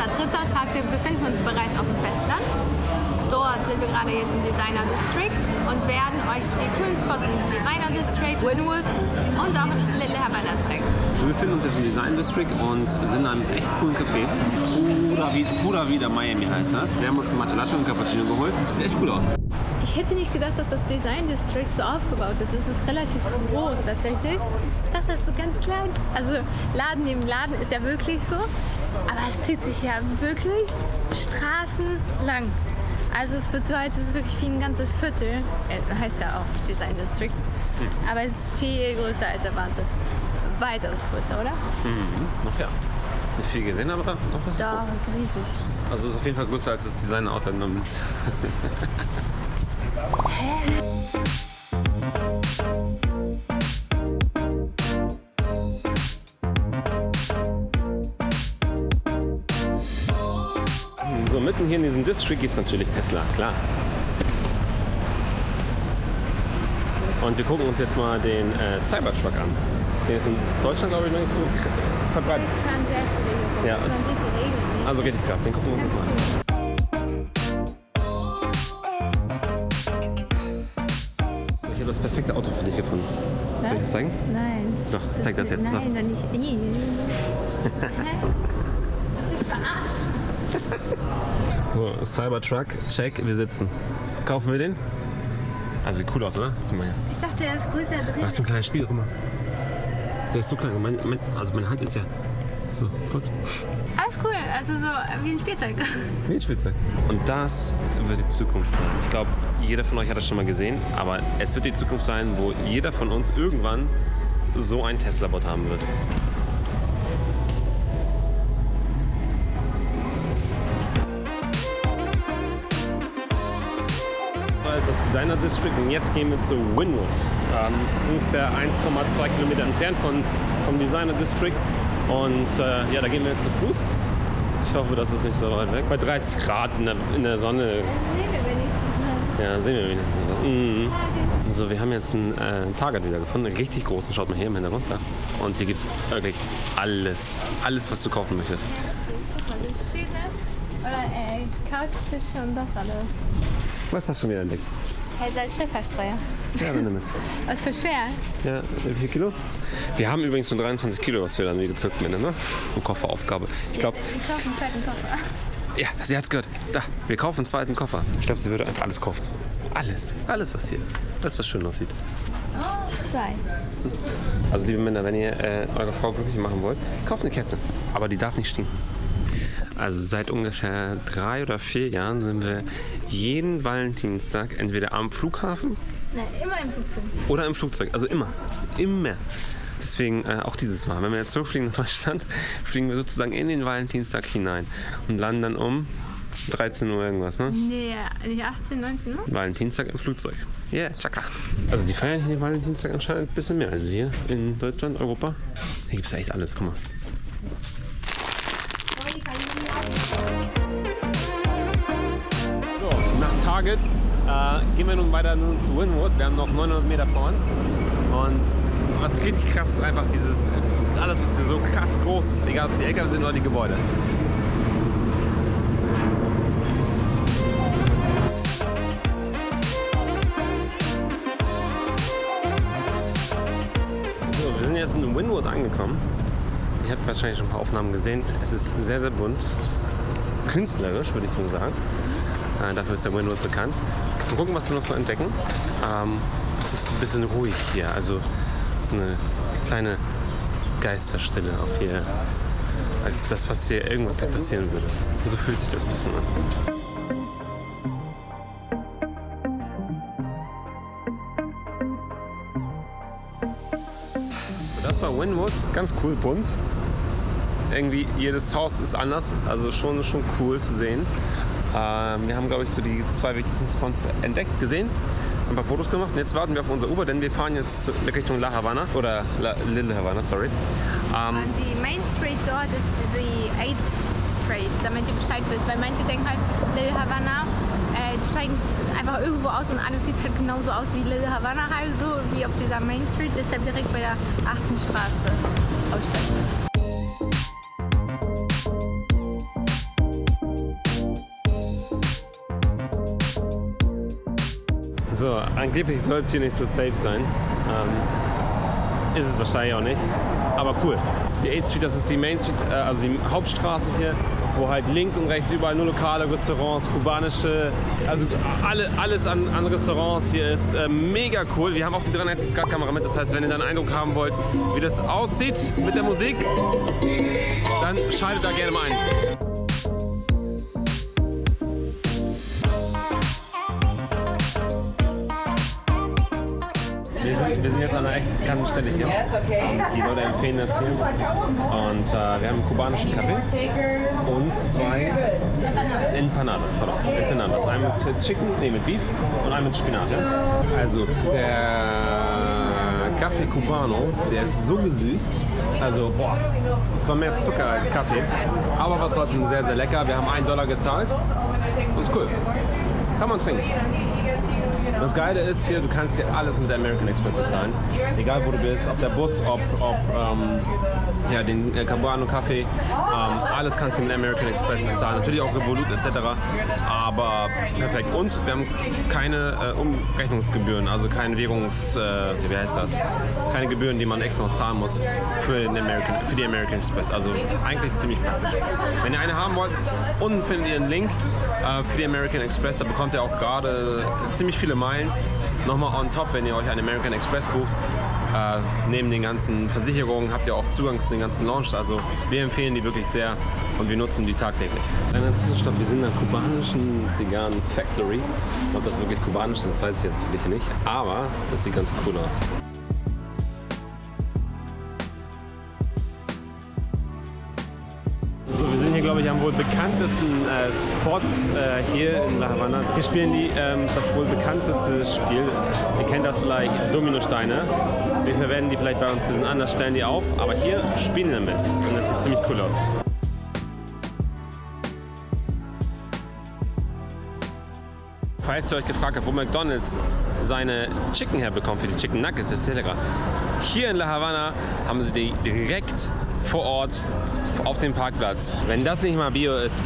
unser dritter Tag. Wir befinden uns bereits auf dem Festland. Dort sind wir gerade jetzt im Designer District und werden euch die coolen Spots im Designer District, Wynwood und auch in Little Havana zeigen. Wir befinden uns jetzt im Design District und sind in einem echt coolen Café. Pura Vida Miami heißt das. Wir haben uns einen Matcha Latte und Cappuccino geholt. Das sieht echt cool aus. Ich hätte nicht gedacht, dass das Design District so aufgebaut ist. Es ist relativ groß tatsächlich. Ich dachte, das ist so ganz klein. Also Laden neben Laden ist ja wirklich so. Aber es zieht sich ja wirklich straßenlang. Also es bedeutet, es ist wirklich wie ein ganzes Viertel. Heißt ja auch Design District. Aber es ist viel größer als erwartet. Weitaus größer, oder? Noch ja. Nicht viel gesehen, aber noch was Doch, groß. ist riesig. Also es ist auf jeden Fall größer als das Design Outlet in uns. So, mitten hier in diesem District gibt es natürlich Tesla, klar. Und wir gucken uns jetzt mal den Cybertruck an. Den ist in Deutschland, glaube ich, noch nicht so verbreitet. Das fahren sehr viele hier. Ja, Das fahren richtig regelmäßig. also richtig krass, den gucken wir uns jetzt mal an. Ich habe das perfekte Auto für dich gefunden. Soll ich das zeigen? Nein. Doch, zeig das jetzt. Nein, dann nicht. Hä? Hast du mich verarscht? So, Cybertruck, check, wir sitzen. Kaufen wir den? Also sieht cool aus, oder? Guck mal hier. Ich dachte, er ist größer drin. Was für ein kleines Spiel, guck mal. Der ist so klein. Also meine Hand ist ja so, gut. Alles cool, also so wie ein Spielzeug. Wie ein Spielzeug. Und das wird die Zukunft sein. Ich glaube, jeder von euch hat das schon mal gesehen, aber es wird die Zukunft sein, wo jeder von uns irgendwann so einen Tesla-Bot haben wird. Das ist das Designer District und jetzt gehen wir zu Wynwood. Ungefähr 1,2 Kilometer entfernt vom Designer District. Und ja, da gehen wir jetzt zu Fuß. Ich hoffe, das ist nicht so weit weg. Bei 30 Grad in der Sonne. Ja, sehen wir wenigstens was. Mhm. So, wir haben jetzt einen Target wieder gefunden, einen richtig großen. Schaut mal hier im Hintergrund. Da. Und hier gibt es wirklich alles. Alles, was du kaufen möchtest. Oder Couchtische und das alles. Was hast du schon wieder entdeckt? Hey, Salz-Pfefferstreuer. Ja, dann nimm mit. Was für schwer. Ja, wie viel Kilo? Wir haben übrigens nur 23 Kilo, was wir dann wieder zurücknehmen, ne? Eine Kofferaufgabe. Ich glaube. Wir kaufen einen zweiten Koffer. Ja, sie hat's gehört. Da, wir kaufen einen zweiten Koffer. Ich glaube, sie würde einfach alles kaufen. Alles. Alles, was hier ist. Alles, was schön aussieht. Zwei. Also, liebe Männer, wenn ihr eure Frau glücklich machen wollt, kauft eine Kerze. Aber die darf nicht stinken. Also seit ungefähr 3 oder 4 Jahren sind wir jeden Valentinstag entweder am Flughafen Nein, immer im Flugzeug. oder im Flugzeug. Also immer. Immer. Deswegen auch dieses Mal. Wenn wir jetzt zurückfliegen nach Deutschland, fliegen wir sozusagen in den Valentinstag hinein und landen dann um 13 Uhr irgendwas, ne? Nee, nicht 18, 19 Uhr? Valentinstag im Flugzeug. Yeah, tschakka. Also die feiern hier den Valentinstag anscheinend ein bisschen mehr. Also hier in Deutschland, Europa. Hier gibt es ja echt alles. Guck mal. So, nach Target gehen wir nun weiter zu Wynwood. Wir haben noch 900 Meter vor uns. Und was richtig krass ist, einfach dieses, alles was hier so krass groß ist, egal ob es die LKW sind oder die Gebäude. So, wir sind jetzt in Wynwood angekommen. Ihr habt wahrscheinlich schon ein paar Aufnahmen gesehen. Es ist sehr, sehr bunt. Künstlerisch, würde ich so sagen. Dafür ist der Wynwood bekannt. Mal gucken, was wir noch so entdecken. Es ist ein bisschen ruhig hier. Also so eine kleine Geisterstille auch hier. Als das, was hier irgendwas gleich passieren würde. So fühlt sich das ein bisschen an. Das war Wynwood, ganz cool bunt. Irgendwie jedes Haus ist anders, also schon cool zu sehen. Wir haben, glaube ich, so die 2 wichtigsten Spots entdeckt, gesehen, ein paar Fotos gemacht und jetzt warten wir auf unser Uber, denn wir fahren jetzt Richtung La Havana oder Little Havana, sorry. Und die Main Street dort ist die 8th Street, damit ihr Bescheid wisst, weil manche denken halt, Little Havana, die steigen einfach irgendwo aus und alles sieht halt genauso aus wie Little Havana, halt so wie auf dieser Main Street, deshalb direkt bei der 8. Straße aussteigen. Angeblich soll es hier nicht so safe sein. Ist es wahrscheinlich auch nicht. Aber cool. Die 8th Street, das ist die Main Street, also die Hauptstraße hier, wo halt links und rechts überall nur lokale Restaurants, kubanische, also alles an Restaurants hier ist mega cool. Wir haben auch die 360-Grad-Kamera mit, das heißt, wenn ihr dann einen Eindruck haben wollt, wie das aussieht mit der Musik, dann schaltet da gerne mal ein. Wir sind jetzt an einer echt bekannten Stelle hier. Die Leute empfehlen das hier. Und wir haben einen kubanischen Kaffee und 2 Empanadas. Einen mit Chicken, mit Beef und einen mit Spinat. Ja? Also der Kaffee Cubano, der ist so gesüßt. Also boah, es war mehr Zucker als Kaffee. Aber war trotzdem sehr, sehr lecker. Wir haben $1 gezahlt. Und ist cool. Kann man trinken. Das Geile ist hier, du kannst hier alles mit der American Express bezahlen. Egal wo du bist, ob der Bus, ob ja, den Cubano Kaffee, alles kannst du mit American Express bezahlen. Natürlich auch Revolut etc. Aber perfekt. Und wir haben keine Umrechnungsgebühren, also keine wie heißt das? Keine Gebühren, die man extra noch zahlen muss für die American Express. Also eigentlich ziemlich praktisch. Wenn ihr eine haben wollt, unten findet ihr einen Link für die American Express. Da bekommt ihr auch gerade ziemlich viele Meilen. Nochmal on top, wenn ihr euch einen American Express bucht. Neben den ganzen Versicherungen habt ihr auch Zugang zu den ganzen Lounges. Also wir empfehlen die wirklich sehr und wir nutzen die tagtäglich. Kleiner Zwischenstopp, wir sind in einer kubanischen Zigarren-Factory. Ob das wirklich kubanisch ist, das weiß ich natürlich nicht. Aber das sieht ganz cool aus. Wir sind hier, glaube ich, am wohl bekanntesten Spots hier in La Havana. Hier spielen die das wohl bekannteste Spiel. Ihr kennt das vielleicht, Dominosteine. Wir verwenden die vielleicht bei uns ein bisschen anders, stellen die auf. Aber hier spielen die damit. Und das sieht ziemlich cool aus. Falls ihr euch gefragt habt, wo McDonald's seine Chicken herbekommt für die Chicken Nuggets etc. Hier in La Havana haben sie die direkt vor Ort auf dem Parkplatz. Wenn das nicht mal Bio ist.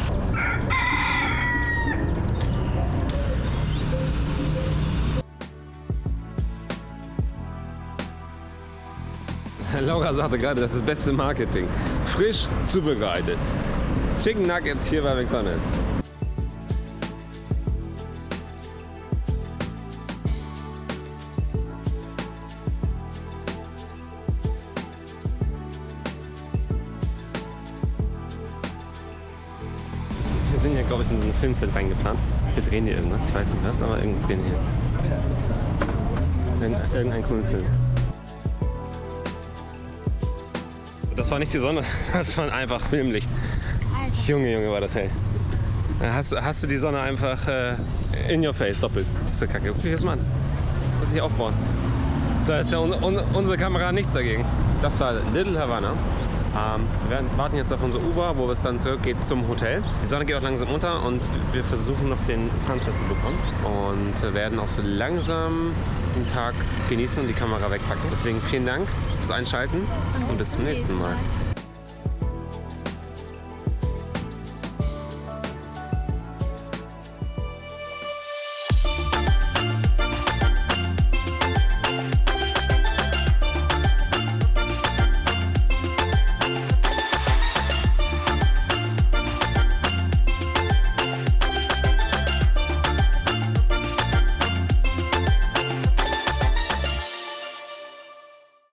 Laura sagte gerade, das ist das beste Marketing. Frisch zubereitet. Chicken Nuggets hier bei McDonald's. Wir sind hier, glaube ich, in so ein Filmset reingepflanzt. Wir drehen hier irgendwas, ich weiß nicht was, aber irgendwas drehen hier. Irgendeinen coolen Film. Das war nicht die Sonne, das war einfach Filmlicht. Junge, war das hell. Hast du die Sonne einfach in your face, doppelt. Das ist so kacke. Guck dir das mal an. Lass dich aufbauen. Da ist ja unsere Kamera nichts dagegen. Das war Little Havana. Wir warten jetzt auf unser Uber, wo es dann zurückgeht zum Hotel. Die Sonne geht auch langsam unter und wir versuchen noch den Sunset zu bekommen. Und werden auch so langsam den Tag genießen und die Kamera wegpacken. Deswegen vielen Dank fürs Einschalten und bis zum nächsten Mal.